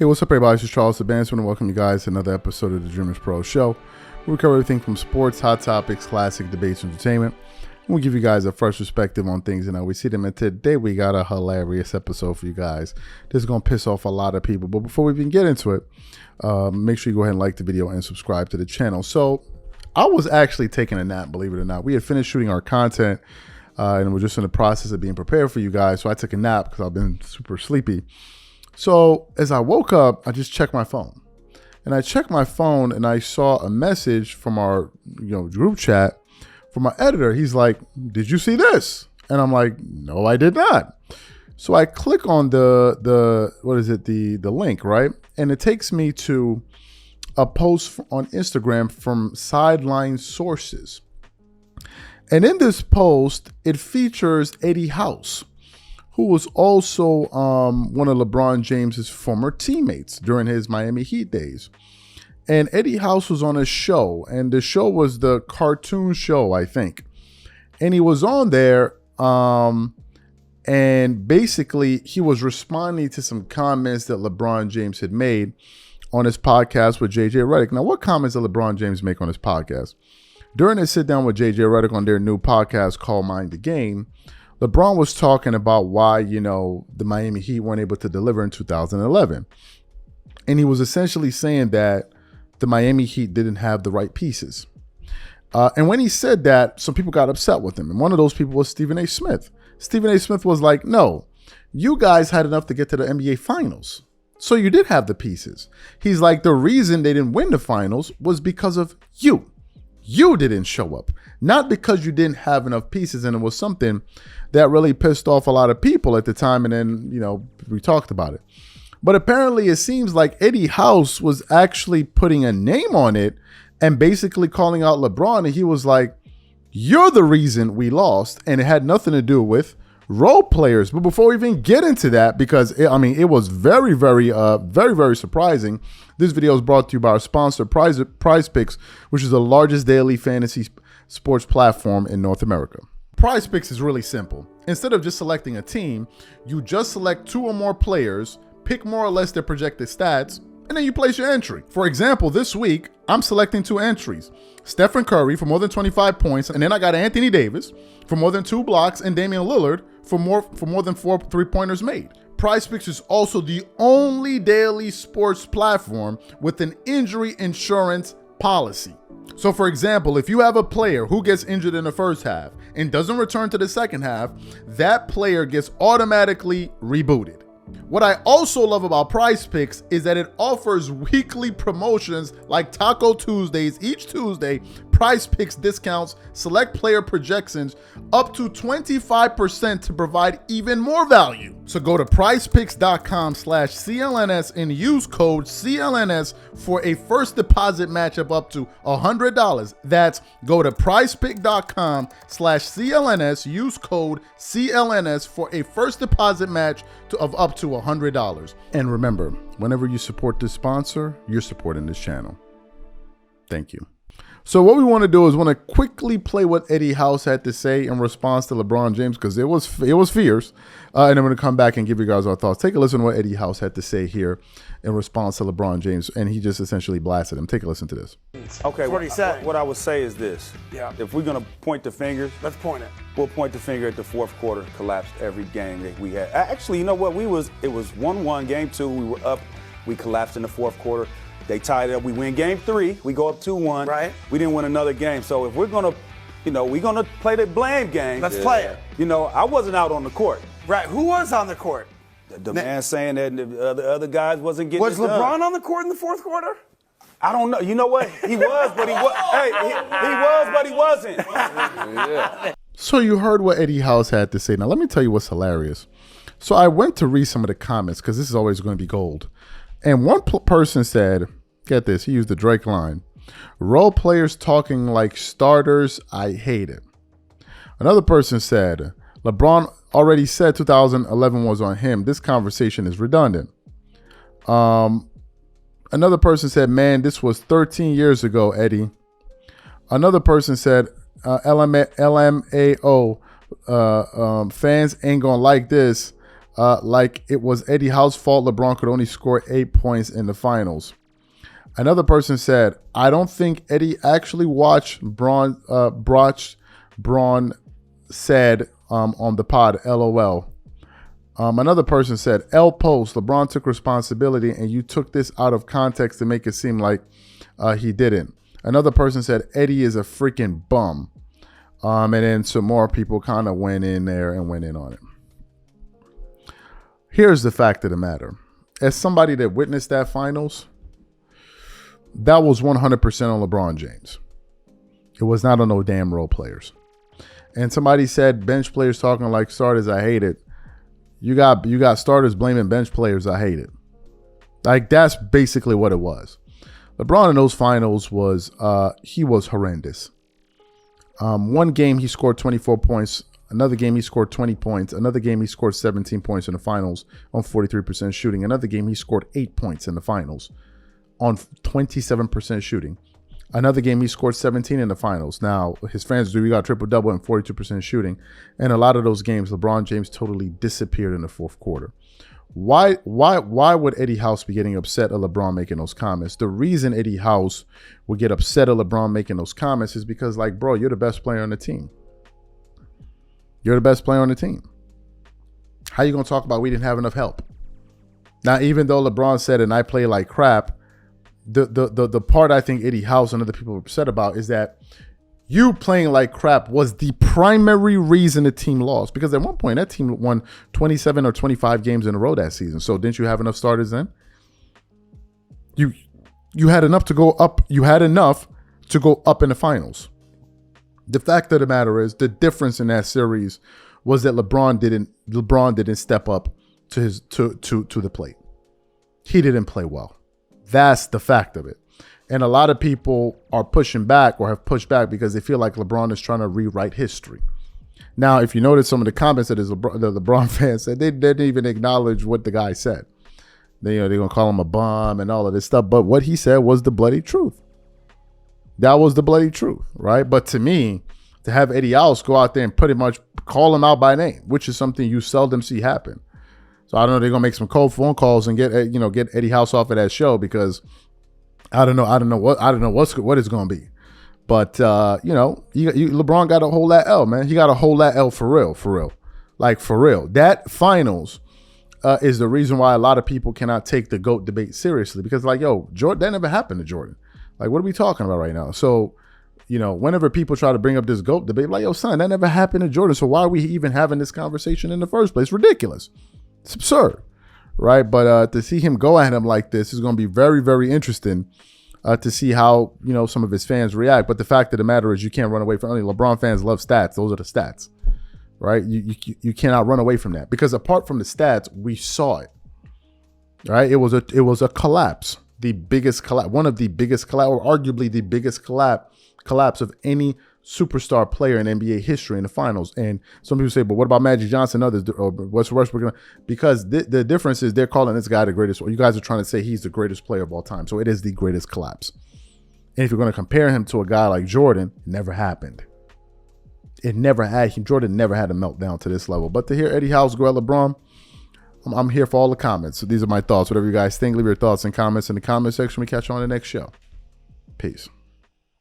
Hey, what's up, everybody? This is Charles the Bands. I want to welcome you guys to another episode of the Dreamerspro Show. We cover everything from sports, hot topics, classic debates, entertainment. And we give you guys a fresh perspective on things and how we see them. And today we got a hilarious episode for you guys. This is going to piss off a lot of people. But before we even get into it, make sure you go ahead and like the video and subscribe to the channel. So I was actually taking a nap, believe it or not. We had finished shooting our content and we're just in the process of being prepared for you guys. So I took a nap because I've been super sleepy. So as I woke up, I just checked my phone. And I checked my phone and I saw a message from our group chat from my editor. He's like, "Did you see this?" And I'm like, "No, I did not." So I click on the link, right? And it takes me to a post on Instagram from Sideline Sources. And in this post, it features Eddie House, who was also one of LeBron James's former teammates during his Miami Heat days. And Eddie House was on a show, and the show was the cartoon show, I think. And he was on there, and basically he was responding to some comments that LeBron James had made on his podcast with JJ Redick. Now, what comments did LeBron James make on his podcast? During his sit down with JJ Redick on their new podcast called Mind the Game, LeBron was talking about why, the Miami Heat weren't able to deliver in 2011. And he was essentially saying that the Miami Heat didn't have the right pieces. And when he said that, some people got upset with him. And one of those people was Stephen A. Smith. Stephen A. Smith was like, "No, you guys had enough to get to the NBA Finals. So you did have the pieces." He's like, "The reason they didn't win the finals was because of you. You didn't show up, not because you didn't have enough pieces." And it was something that really pissed off a lot of people at the time. And then, we talked about it. But apparently it seems like Eddie House was actually putting a name on it and basically calling out LeBron. And he was like, "You're the reason we lost." And it had nothing to do with role players. But before we even get into that, because it was very, very, very surprising. This video is brought to you by our sponsor, Prize Picks, which is the largest daily fantasy sports platform in North America. Prize Picks is really simple. Instead of just selecting a team, you just select two or more players, pick more or less their projected stats, and then you place your entry. For example, this week, I'm selecting two entries. Stephen Curry for more than 25 points, and then I got Anthony Davis for more than 2 blocks, and Damian Lillard for more than 4 3-pointers made. Prize Picks is also the only daily sports platform with an injury insurance policy. So for example, if you have a player who gets injured in the first half and doesn't return to the second half, that player gets automatically rebooted. What I also love about Prize Picks is that it offers weekly promotions like Taco Tuesdays. Each Tuesday, Prize Picks discounts select player projections up to 25% to provide even more value. So go to prizepicks.com/CLNS and use code CLNS for a first deposit matchup up to $100. That's go to prizepicks.com/CLNS, use code CLNS for a first deposit match of up to $100. And remember, whenever you support this sponsor, you're supporting this channel. Thank you. So what we want to do is want to quickly play what Eddie House had to say in response to LeBron James, because it was fierce. And I'm going to come back and give you guys our thoughts. Take a listen to what Eddie House had to say here in response to LeBron James. And he just essentially blasted him. Take a listen to this. Okay, what I would say is this. Yeah. If we're going to point the fingers. Let's point it. We'll point the finger at the fourth quarter, collapsed every game that we had. Actually, you know what? It was 1-1, game 2. We were up. We collapsed in the fourth quarter. They tied it up. We win game 3. We go up 2-1. Right. We didn't win another game. So if we're gonna, we're gonna play the blame game. Let's play it. I wasn't out on the court. Right. Who was on the court? The man saying that the other guys wasn't getting. Was LeBron on the court in the fourth quarter? I don't know. You know what? He was, but he was. Hey, he was, but he wasn't. Yeah. So you heard what Eddie House had to say. Now let me tell you what's hilarious. So I went to read some of the comments because this is always going to be gold. And one person said, get this, he used the Drake line, "Role players talking like starters, I hate it." Another person said, "LeBron already said 2011 was on him. This conversation is redundant." Another person said, "Man, this was 13 years ago, Eddie." Another person said, LMAO, fans ain't gonna like this. like it was Eddie Howe's fault LeBron could only score 8 points in the finals. Another person said, I don't think Eddie actually watched Braun said on the pod, LOL. Another person said, L post, LeBron took responsibility and you took this out of context to make it seem like he didn't. Another person said, Eddie is a freaking bum. And then some more people kind of went in there and went in on it. Here's the fact of the matter. As somebody that witnessed that finals, that was 100% on LeBron James. It was not on no damn role players. And somebody said bench players talking like starters, I hate it. You got starters blaming bench players, I hate it. Like, that's basically what it was. LeBron in those finals was horrendous. One game he scored 24 points. Another game he scored 20 points. Another game he scored 17 points in the finals on 43% shooting. Another game he scored 8 points in the finals on 27% shooting. Another game he scored 17 in the finals. Now, his fans do, he got triple-double and 42% shooting. And a lot of those games, LeBron James totally disappeared in the fourth quarter. Why would Eddie House be getting upset at LeBron making those comments? The reason Eddie House would get upset at LeBron making those comments is because, like, bro, you're the best player on the team. You're the best player on the team. How you going to talk about we didn't have enough help? Now, even though LeBron said, and I play like crap, the part I think Eddie House and other people are upset about is that you playing like crap was the primary reason the team lost. Because at one point, that team won 27 or 25 games in a row that season. So didn't you have enough starters then? You had enough to go up. You had enough to go up in the finals. The fact of the matter is, the difference in that series was that LeBron didn't step up to the plate. He didn't play well. That's the fact of it. And a lot of people are pushing back or have pushed back because they feel like LeBron is trying to rewrite history. Now, if you notice some of the comments that the LeBron fans said, they didn't even acknowledge what the guy said. They're going to call him a bum and all of this stuff. But what he said was the bloody truth. That was the bloody truth, right? But to me, to have Eddie House go out there and pretty much call him out by name, which is something you seldom see happen. So I don't know, they're gonna make some cold phone calls and get Eddie House off of that show, because I don't know what it's gonna be. But LeBron got to hold that L, man. He got to hold that L for real, like for real. That finals is the reason why a lot of people cannot take the GOAT debate seriously, because Jordan, that never happened to Jordan. Like, what are we talking about right now? So, whenever people try to bring up this GOAT debate, like, son, that never happened to Jordan. So why are we even having this conversation in the first place? Ridiculous. It's absurd, right? But to see him go at him like this is going to be very, very interesting to see how, some of his fans react. But the fact of the matter is, you can't run away from it. LeBron fans love stats. Those are the stats, right? You cannot run away from that, because apart from the stats, we saw it, right? It was a collapse. The biggest collapse, one of the biggest collapse, or arguably the biggest collapse of any superstar player in NBA history in the finals. And some people say, but what about Magic Johnson and others? Or what's Westbrook? Because the difference is they're calling this guy the greatest, or you guys are trying to say he's the greatest player of all time. So it is the greatest collapse. And if you're going to compare him to a guy like Jordan, it never happened. Jordan never had a meltdown to this level. But to hear Eddie House go at LeBron, I'm here for all the comments. So these are my thoughts. Whatever you guys think, leave your thoughts and comments in the comment section. We catch you on the next show. Peace.